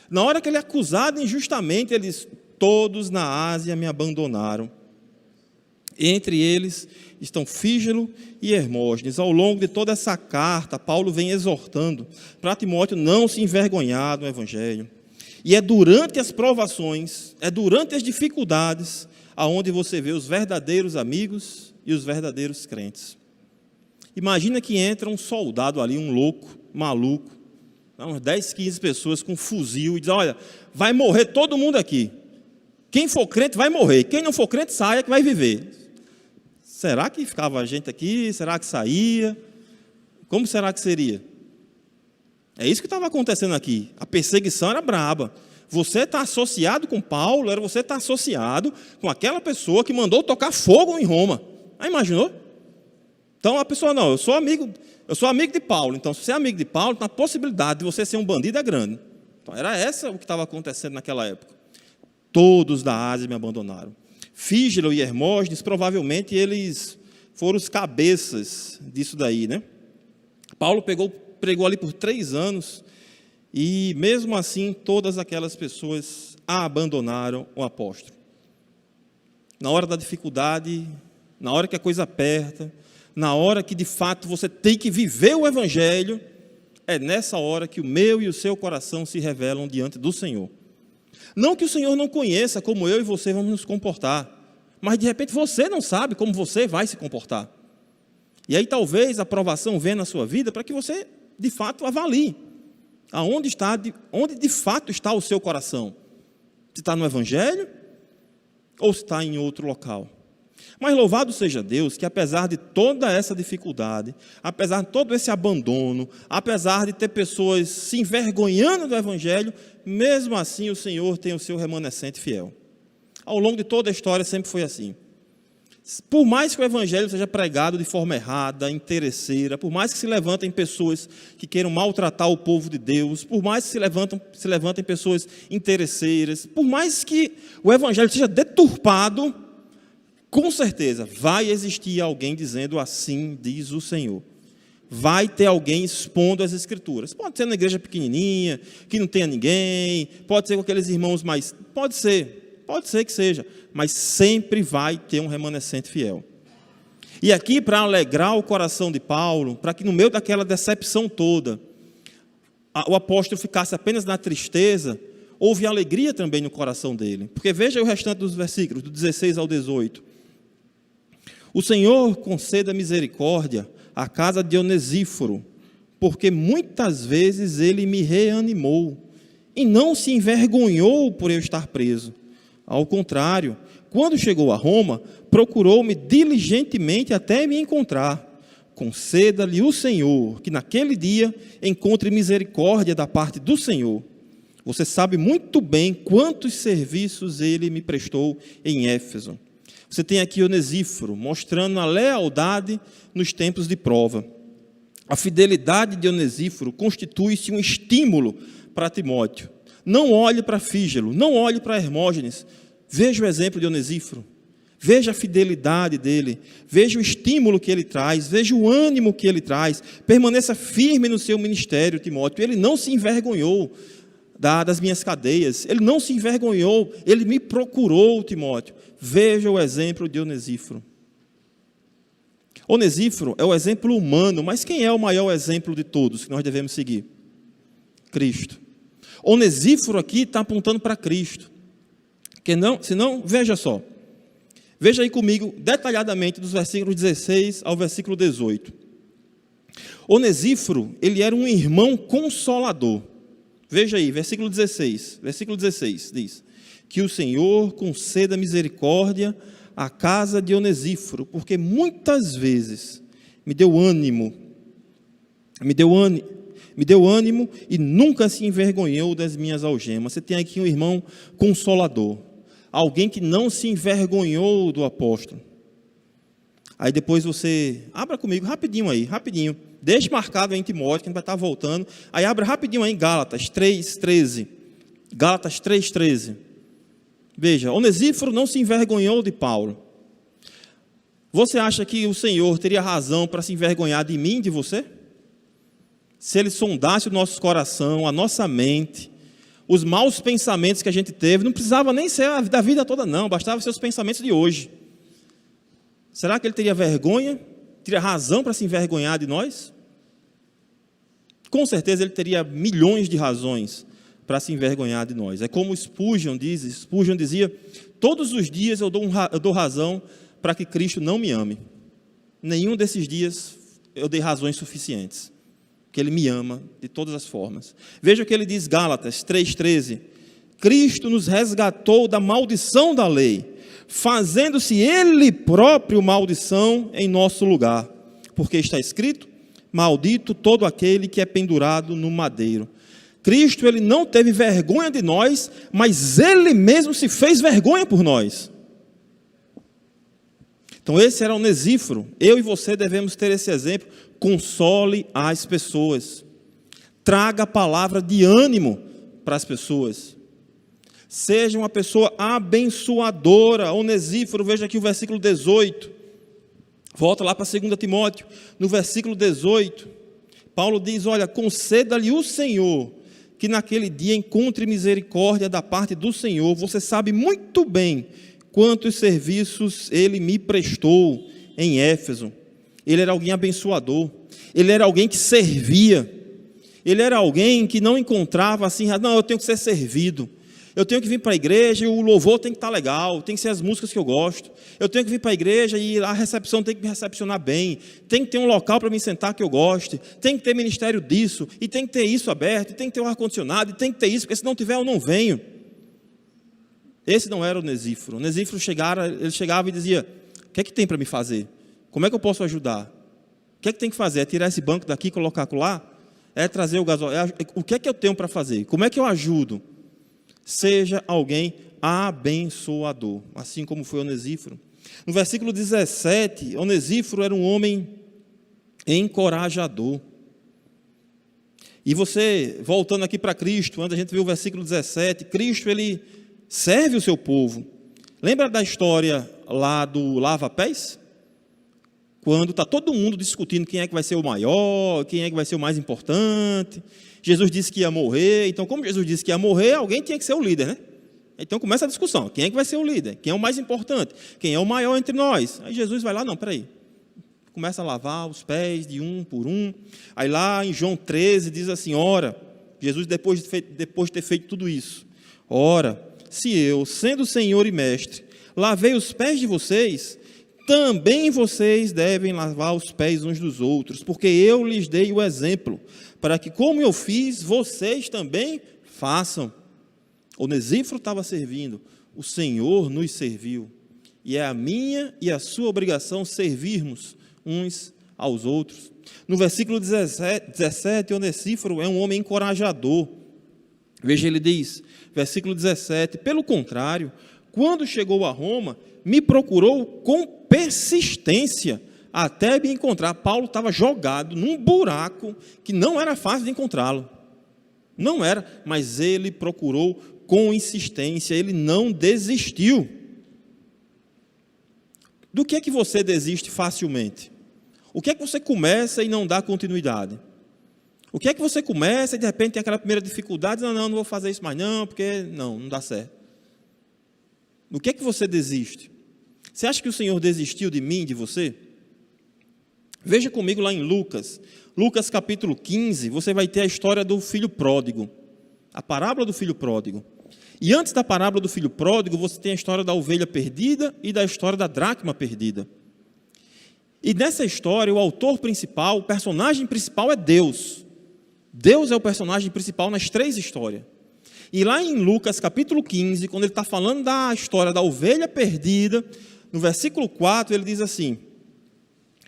na hora que ele é acusado injustamente, ele diz, todos na Ásia me abandonaram. Entre eles estão Fígelo e Hermógenes. Ao longo de toda essa carta, Paulo vem exortando para Timóteo não se envergonhar do Evangelho. E é durante as provações, é durante as dificuldades, aonde você vê os verdadeiros amigos e os verdadeiros crentes. Imagina que entra um soldado ali, um louco, maluco, umas 10, 15 pessoas com um fuzil e diz, olha, vai morrer todo mundo aqui. Quem for crente vai morrer, quem não for crente saia que vai viver. Será que ficava a gente aqui? Será que saía? Como será que seria? É isso que estava acontecendo aqui. A perseguição era braba. Você está associado com Paulo, você está associado com aquela pessoa que mandou tocar fogo em Roma. Aí imaginou? Então a pessoa, não, eu sou amigo de Paulo. Então, se você é amigo de Paulo, a possibilidade de você ser um bandido é grande. Então, era essa o que estava acontecendo naquela época. Todos da Ásia me abandonaram. Fígelo e Hermógenes, provavelmente eles foram os cabeças disso daí, né? Paulo pregou ali por 3 anos e mesmo assim todas aquelas pessoas abandonaram o apóstolo. Na hora da dificuldade, na hora que a coisa aperta, na hora que de fato você tem que viver o Evangelho, é nessa hora que o meu e o seu coração se revelam diante do Senhor. Não que o Senhor não conheça como eu e você vamos nos comportar, mas de repente você não sabe como você vai se comportar. E aí talvez a provação venha na sua vida para que você de fato avalie onde de fato está o seu coração. Se está no Evangelho ou se está em outro local. Mas louvado seja Deus que apesar de toda essa dificuldade, apesar de todo esse abandono, apesar de ter pessoas se envergonhando do Evangelho, mesmo assim o Senhor tem o seu remanescente fiel. Ao longo de toda a história sempre foi assim. Por mais que o evangelho seja pregado de forma errada, interesseira, por mais que se levantem pessoas que queiram maltratar o povo de Deus, por mais que se levantem pessoas interesseiras, por mais que o evangelho seja deturpado, com certeza vai existir alguém dizendo assim diz o Senhor. Vai ter alguém expondo as Escrituras. Pode ser na igreja pequenininha, que não tenha ninguém, pode ser com aqueles irmãos mais... Pode ser que seja, mas sempre vai ter um remanescente fiel. E aqui, para alegrar o coração de Paulo, para que no meio daquela decepção toda, o apóstolo ficasse apenas na tristeza, houve alegria também no coração dele. Porque veja o restante dos versículos, do 16 ao 18. O Senhor conceda misericórdia à casa de Onesíforo, porque muitas vezes ele me reanimou, e não se envergonhou por eu estar preso. Ao contrário, quando chegou a Roma, procurou-me diligentemente até me encontrar. Conceda-lhe o Senhor, que naquele dia encontre misericórdia da parte do Senhor. Você sabe muito bem quantos serviços ele me prestou em Éfeso. Você tem aqui Onesíforo, mostrando a lealdade nos tempos de prova. A fidelidade de Onesíforo constitui-se um estímulo para Timóteo. Não olhe para Fígelo, não olhe para Hermógenes. Veja o exemplo de Onesíforo. Veja a fidelidade dele. Veja o estímulo que ele traz. Veja o ânimo que ele traz. Permaneça firme no seu ministério, Timóteo. Ele não se envergonhou das minhas cadeias. Ele não se envergonhou. Ele me procurou, Timóteo. Veja o exemplo de Onesíforo. Onesíforo é o exemplo humano, mas quem é o maior exemplo de todos que nós devemos seguir? Cristo. Onesíforo aqui está apontando para Cristo. Senão, veja só. Veja aí comigo, detalhadamente, dos versículos 16 ao versículo 18. Onesíforo, ele era um irmão consolador. Veja aí, versículo 16. Versículo 16 diz: que o Senhor conceda misericórdia à casa de Onesíforo, porque muitas vezes me deu ânimo e nunca se envergonhou das minhas algemas. Você tem aqui um irmão consolador, alguém que não se envergonhou do apóstolo. Aí depois você, abra comigo rapidinho aí, rapidinho, deixe marcado aí em Timóteo, que a gente vai estar voltando. Aí abra rapidinho aí em Gálatas 3:13. Gálatas 3:13. Veja, Onesíforo não se envergonhou de Paulo. Você acha que o Senhor teria razão para se envergonhar de mim e de você? Se Ele sondasse o nosso coração, a nossa mente, os maus pensamentos que a gente teve, não precisava nem ser da vida toda não, bastava ser os pensamentos de hoje. Será que Ele teria vergonha, teria razão para se envergonhar de nós? Com certeza Ele teria milhões de razões para se envergonhar de nós. É como Spurgeon diz, Spurgeon dizia: todos os dias eu dou razão para que Cristo não me ame. Nenhum desses dias eu dei razões suficientes, que Ele me ama de todas as formas. Veja o que ele diz, Gálatas 3:13. Cristo nos resgatou da maldição da lei, fazendo-se Ele próprio maldição em nosso lugar. Porque está escrito: maldito todo aquele que é pendurado no madeiro. Cristo, Ele não teve vergonha de nós, mas Ele mesmo se fez vergonha por nós. Então esse era Onesíforo. Eu e você devemos ter esse exemplo. Console as pessoas. Traga a palavra de ânimo para as pessoas. Seja uma pessoa abençoadora. Onesíforo, veja aqui o versículo 18. Volta lá para 2 Timóteo. No versículo 18, Paulo diz: olha, conceda-lhe o Senhor que naquele dia encontre misericórdia da parte do Senhor. Você sabe muito bem quantos serviços ele me prestou em Éfeso. Ele era alguém abençoador, ele era alguém que servia, ele era alguém que não encontrava assim, não, eu tenho que ser servido, eu tenho que vir para a igreja e o louvor tem que estar legal, tem que ser as músicas que eu gosto, eu tenho que vir para a igreja e a recepção tem que me recepcionar bem, tem que ter um local para me sentar que eu goste, tem que ter ministério disso, e tem que ter isso aberto, e tem que ter um ar-condicionado, e tem que ter isso, porque se não tiver eu não venho. Esse não era o Onesíforo. O Onesíforo ele chegava e dizia: o que é que tem para me fazer? Como é que eu posso ajudar? O que é que tem que fazer? É tirar esse banco daqui e colocar lá? É trazer o gasóleo? O que é que eu tenho para fazer? Como é que eu ajudo? Seja alguém abençoador, assim como foi Onesíforo. No versículo 17, Onesíforo era um homem encorajador. E você, voltando aqui para Cristo, antes a gente viu o versículo 17, Cristo, ele serve o seu povo. Lembra da história lá do lava-pés? Quando está todo mundo discutindo quem é que vai ser o maior, quem é que vai ser o mais importante. Jesus disse que ia morrer, então como Jesus disse que ia morrer, alguém tinha que ser o líder, né? Então começa a discussão, quem é que vai ser o líder? Quem é o mais importante? Quem é o maior entre nós? Aí Jesus vai lá, não, peraí. Começa a lavar os pés de um por um. Aí lá em João 13 diz assim, ora, Jesus depois de ter feito tudo isso, ora, se eu, sendo Senhor e Mestre, lavei os pés de vocês, também vocês devem lavar os pés uns dos outros, porque eu lhes dei o exemplo, para que como eu fiz, vocês também façam. Onesíforo estava servindo, o Senhor nos serviu, e é a minha e a sua obrigação servirmos uns aos outros. No versículo 17, Onesíforo é um homem encorajador. Veja, ele diz, versículo 17, pelo contrário, quando chegou a Roma, me procurou com persistência até me encontrar. Paulo estava jogado num buraco que não era fácil de encontrá-lo. Não era, mas ele procurou com insistência, ele não desistiu. Do que é que você desiste facilmente? O que é que você começa e não dá continuidade? O que é que você começa e de repente tem aquela primeira dificuldade, não vou fazer isso mais não, porque não dá certo. Do que é que você desiste? Você acha que o Senhor desistiu de mim, de você? Veja comigo lá em Lucas. Lucas capítulo 15, você vai ter a história do filho pródigo. A parábola do filho pródigo. E antes da parábola do filho pródigo, você tem a história da ovelha perdida e da história da dracma perdida. E nessa história, o autor principal, o personagem principal é Deus. Deus é o personagem principal nas três histórias. E lá em Lucas capítulo 15, quando ele está falando da história da ovelha perdida, no versículo 4, ele diz assim,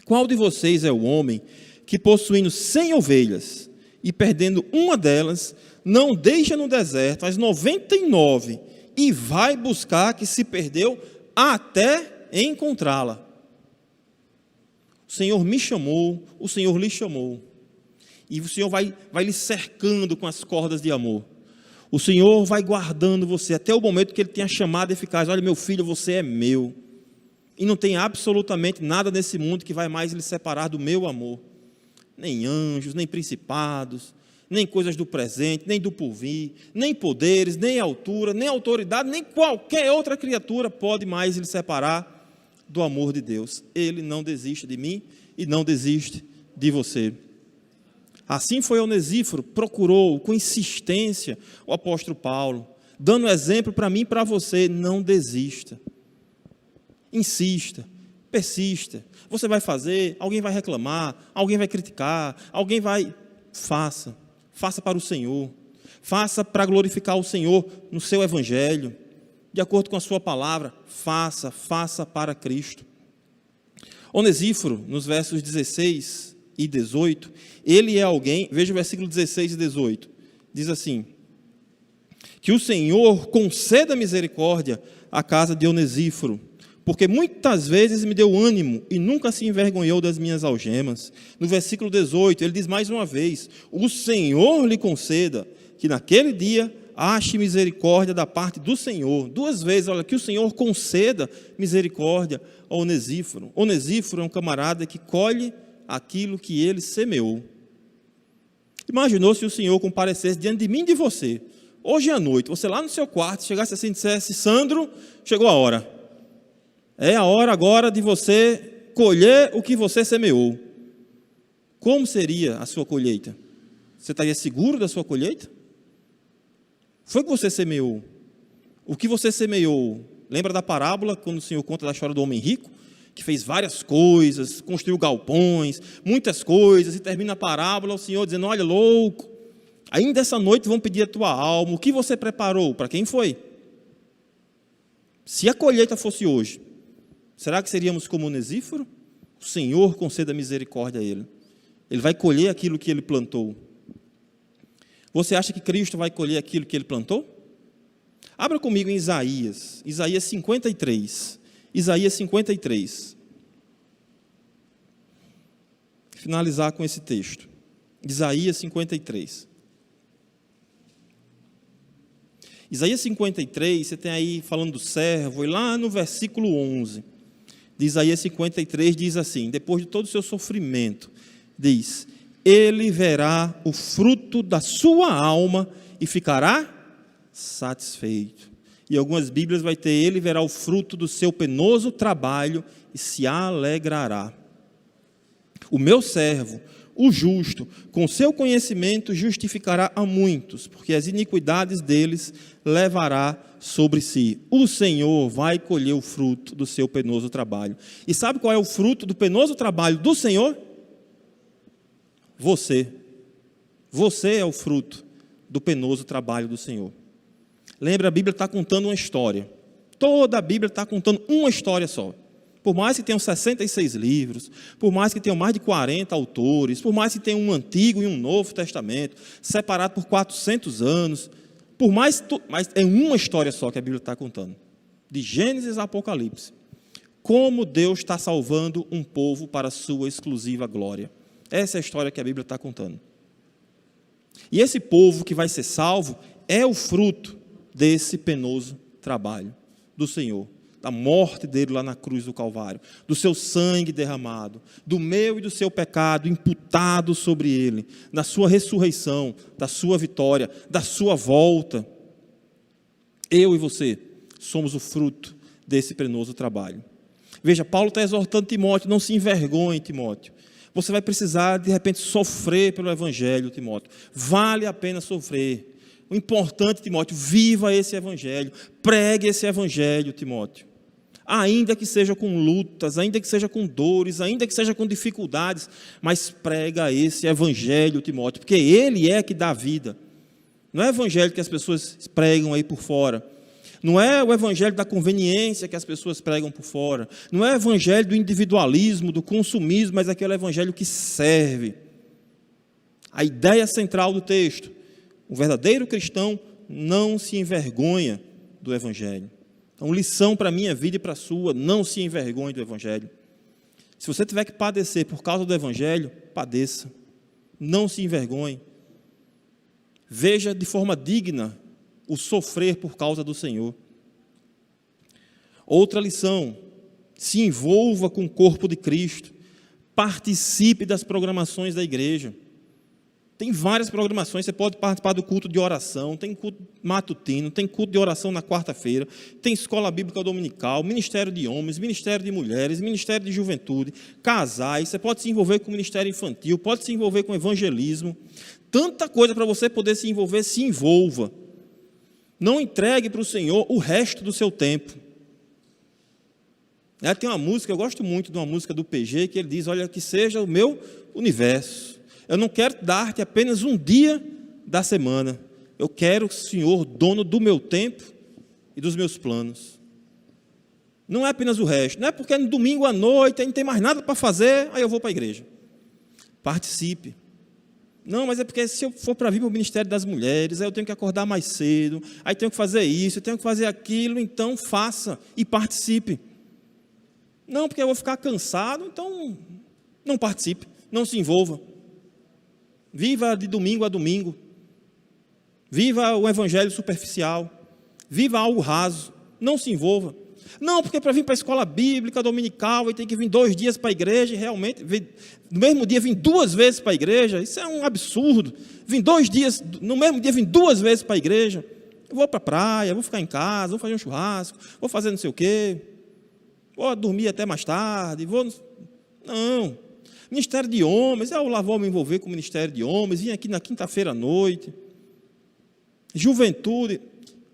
qual de vocês é o homem que possuindo 100 ovelhas e perdendo uma delas, não deixa no deserto as 99 e vai buscar a que se perdeu até encontrá-la? O Senhor me chamou, o Senhor lhe chamou. E o Senhor vai lhe cercando com as cordas de amor. O Senhor vai guardando você até o momento que Ele tenha chamado eficaz. Olha, meu filho, você é meu. E não tem absolutamente nada nesse mundo que vai mais lhe separar do meu amor. Nem anjos, nem principados, nem coisas do presente, nem do porvir, nem poderes, nem altura, nem autoridade, nem qualquer outra criatura pode mais lhe separar do amor de Deus. Ele não desiste de mim e não desiste de você. Assim foi Onesíforo, procurou com insistência o apóstolo Paulo, dando exemplo para mim e para você, não desista. Insista, persista. Você vai fazer, alguém vai reclamar, alguém vai criticar, alguém vai... Faça para o Senhor. Faça para glorificar o Senhor no seu evangelho. De acordo com a sua palavra, faça para Cristo. Onesíforo, nos versos 16 e 18, ele é alguém, veja o versículo 16 e 18, diz assim, que o Senhor conceda misericórdia à casa de Onesíforo, porque muitas vezes me deu ânimo e nunca se envergonhou das minhas algemas. No versículo 18, ele diz mais uma vez, o Senhor lhe conceda que naquele dia ache misericórdia da parte do Senhor. Duas vezes, olha, que o Senhor conceda misericórdia a Onesíforo. Onesíforo é um camarada que colhe aquilo que ele semeou. Imaginou se o Senhor comparecesse diante de mim e de você, hoje à noite, você lá no seu quarto, chegasse assim e dissesse, Sandro, chegou a hora. É a hora agora de você colher o que você semeou. Como seria a sua colheita? Você estaria seguro da sua colheita? Foi o que você semeou. O que você semeou, lembra da parábola, quando o Senhor conta da história do homem rico, que fez várias coisas, construiu galpões, muitas coisas, e termina a parábola, o Senhor dizendo, olha, louco, ainda essa noite vão pedir a tua alma, o que você preparou? Para quem foi? Se a colheita fosse hoje, será que seríamos como Onesíforo? O Senhor conceda misericórdia a ele. Ele vai colher aquilo que ele plantou. Você acha que Cristo vai colher aquilo que ele plantou? Abra comigo em Isaías 53. Isaías 53. Finalizar com esse texto. Isaías 53. Isaías 53, você tem aí falando do servo, e lá no versículo 11 de Isaías 53 diz assim, depois de todo o seu sofrimento, diz, ele verá o fruto da sua alma e ficará satisfeito. E algumas Bíblias vai ter, ele verá o fruto do seu penoso trabalho e se alegrará. O meu servo, o justo, com seu conhecimento justificará a muitos, porque as iniquidades deles levará sobre si. O Senhor vai colher o fruto do seu penoso trabalho. E sabe qual é o fruto do penoso trabalho do Senhor? Você. Você é o fruto do penoso trabalho do Senhor. Lembra, a Bíblia está contando uma história. Toda a Bíblia está contando uma história só. Por mais que tenham 66 livros, por mais que tenham mais de 40 autores, por mais que tenham um Antigo e um Novo Testamento, separado por 400 anos, mas é uma história só que a Bíblia está contando. De Gênesis a Apocalipse. Como Deus está salvando um povo para a sua exclusiva glória. Essa é a história que a Bíblia está contando. E esse povo que vai ser salvo é o fruto desse penoso trabalho do Senhor. Da morte dele lá na cruz do Calvário, do seu sangue derramado, do meu e do seu pecado imputado sobre ele, da sua ressurreição, da sua vitória, da sua volta. Eu e você somos o fruto desse penoso trabalho. Veja, Paulo está exortando Timóteo, não se envergonhe, Timóteo. Você vai precisar, de repente, sofrer pelo Evangelho, Timóteo. Vale a pena sofrer. O importante, Timóteo, viva esse Evangelho, pregue esse Evangelho, Timóteo. Ainda que seja com lutas, ainda que seja com dores, ainda que seja com dificuldades, mas prega esse Evangelho, Timóteo, porque ele é que dá vida. Não é o Evangelho que as pessoas pregam aí por fora. Não é o Evangelho da conveniência que as pessoas pregam por fora. Não é o Evangelho do individualismo, do consumismo, mas aquele Evangelho que serve. A ideia central do texto, o verdadeiro cristão não se envergonha do Evangelho. Então, lição para a minha vida e para a sua, não se envergonhe do Evangelho. Se você tiver que padecer por causa do Evangelho, padeça. Não se envergonhe. Veja de forma digna o sofrer por causa do Senhor. Outra lição, se envolva com o corpo de Cristo. Participe das programações da igreja. Tem várias programações, você pode participar do culto de oração, tem culto matutino, tem culto de oração na quarta-feira, tem escola bíblica dominical, ministério de homens, ministério de mulheres, ministério de juventude, casais, você pode se envolver com o ministério infantil, pode se envolver com evangelismo, tanta coisa para você poder se envolver, se envolva. Não entregue para o Senhor o resto do seu tempo. Tem uma música, eu gosto muito de uma música do PG, que ele diz, olha, que seja o meu universo. Eu não quero dar-te apenas um dia da semana. Eu quero o Senhor, dono do meu tempo e dos meus planos. Não é apenas o resto. Não é porque no domingo à noite não tem mais nada para fazer, aí eu vou para a igreja. Participe. Não, mas é porque se eu for para vir para o Ministério das Mulheres, aí eu tenho que acordar mais cedo, aí tenho que fazer isso, eu tenho que fazer aquilo, então faça e participe. Não, porque eu vou ficar cansado, então não participe, não se envolva. Viva de domingo a domingo. Viva o evangelho superficial. Viva algo raso. Não se envolva. Não, porque para vir para a escola bíblica dominical, e tem que vir 2 dias para a igreja, e realmente, no mesmo dia, vir 2 vezes para a igreja, isso é um absurdo. Vim 2 dias, no mesmo dia, vim 2 vezes para a igreja. Eu vou para a praia, vou ficar em casa, vou fazer um churrasco, vou fazer não sei o quê, vou dormir até mais tarde, Não. Ministério de homens, eu lá vou me envolver com o ministério de homens, vim aqui na quinta-feira à noite. Juventude,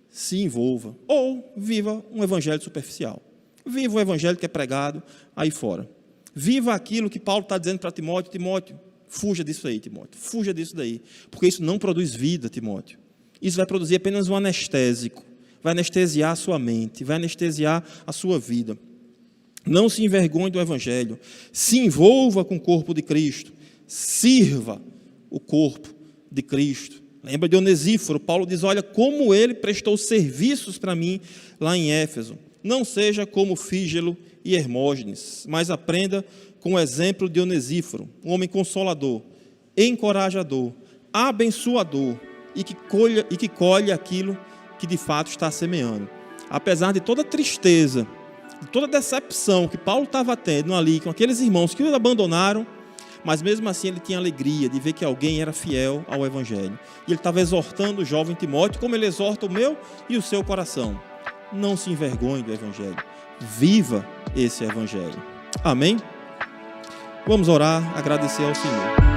se envolva. Ou viva um evangelho superficial. Viva o evangelho que é pregado aí fora. Viva aquilo que Paulo está dizendo para Timóteo. Timóteo, fuja disso aí, Timóteo. Fuja disso daí. Porque isso não produz vida, Timóteo. Isso vai produzir apenas um anestésico. Vai anestesiar a sua mente, vai anestesiar a sua vida. Não se envergonhe do Evangelho, se envolva com o corpo de Cristo, sirva o corpo de Cristo. Lembra de Onesíforo? Paulo diz, olha, como ele prestou serviços para mim lá em Éfeso. Não seja como Fígelo e Hermógenes, mas aprenda com o exemplo de Onesíforo, um homem consolador, encorajador, abençoador e que colhe aquilo que de fato está semeando. Apesar de toda a tristeza, de toda a decepção que Paulo estava tendo ali com aqueles irmãos que o abandonaram, mas mesmo assim ele tinha alegria de ver que alguém era fiel ao Evangelho. E ele estava exortando o jovem Timóteo, como ele exorta o meu e o seu coração. Não se envergonhe do Evangelho. Viva esse Evangelho. Amém? Vamos orar, agradecer ao Senhor.